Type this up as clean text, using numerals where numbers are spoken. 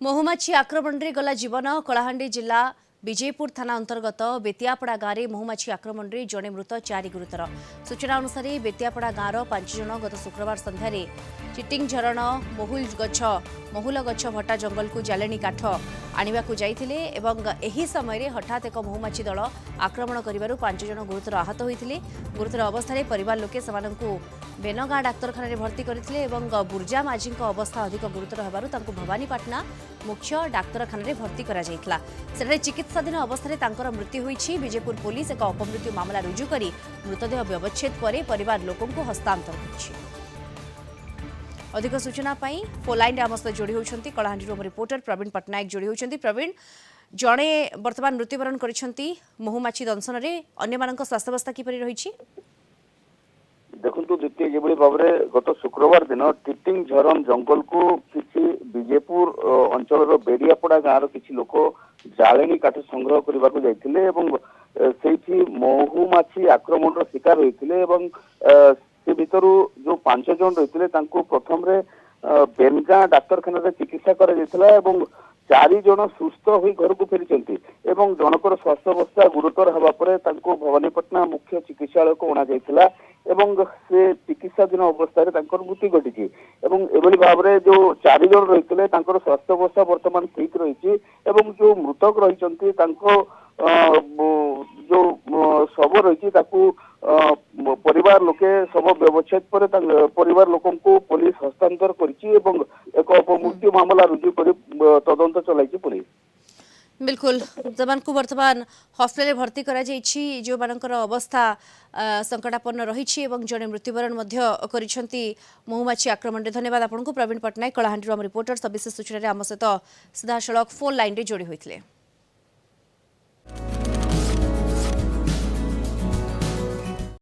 महुमाछी आक्रमण रे गला जीवन कलाहांडी जिला विजयपुर थाना अंतर्गत बेतियापड़ा गाँव में महुमाछी आक्रमण रे जड़े मृत 4 गुरुतर। सूचना अनुसार बेतियापड़ा गाँवर 5 जन गत शुक्रवार संध्यारे चिटिंग झरण महुल गछ भट्टा जंगल को जालेनी काठ आनिबा को जाइथिले एवं एही समय हठात एक महुमाछी दल आक्रमण करिबारु 5 जन गुरुतर आहत होइथिले। गुरुतर अवस्था परिवार लोके सेमानंकु बेनगाँ डाक्तरखाना रे भर्ती करथिले एवं बुर्जा माझी अवस्था अधिक गुरुतर हेबारु तांकु भवानीपाटना मुख्य डाक्तरखाना रे भर्ती करा जाइतला। सेठारे चिकित्साधीन अवस्था तांकर मृत्यु होइछि। विजयपुर पुलिस एक अपमृत्यु मामला रुजु करी मृतदेह व्यवच्छेद पर परिवार लोकंकु हस्तांतर करछि। अधिक सूचना पाई फोन लाइन आम सहित जोड़ी होती कलाहांडी रिपोर्टर प्रवीण पट्टनायक जोड़ी होती। प्रवीण, जड़े वर्तमान मृत्युवरण करिसेंती महुमाछी दंशन रे अन्य मानक स्वास्थ्यावस्था किपरि रहिछि? देखु द्वितीय जो भाव में गत शुक्रवार दिन टिटिंग झरण जंगल को किसी विजयपुर अंचल बेड़ियापड़ा गाँव किसी लोक जालेनी काठ संग्रह करने को जाते महुमाछी आक्रमण शिकार होते से भितर जो 5 जन रही प्रथम बेनगाँ डाक्तरखाना चिकित्सा कर 4 जन सुस्थ हो घर को फेरी जनकर स्वास्थ्यावस्था गुरुतर हवा पर भवानीपाटना मुख्य चिकित्सालय को अणा जाइथिला एवं से चिकित्साधीन अवस्था मृत्यु घटी एभली भाव में जो 4 जन रही स्वास्थ्यावस्था वर्तमान ठीक रही जो मृतक रही जो शव रही परिवार लोके शव व्यवच्छेद पर परिवार लोकं को पुलिस हस्तांतर करिछि एवं एक अपमृत्यु मामला रुजु कर तदंत चलाई पुलिस। बिल्कुल जमान को वर्तमान हॉस्पिटल भर्ती करा जाइछि जो मानकर अवस्था संकटापन्न रही जड़े मृत्युवरण करिसेंती महुमाछी आक्रमण रे। धन्यवाद आपको प्रवीण पट्टनायक कलाहांडी रिपोर्टर सविशेष सूचना आम सहित सीधासलख फोन लाइन रे जोड़ी होइथिले।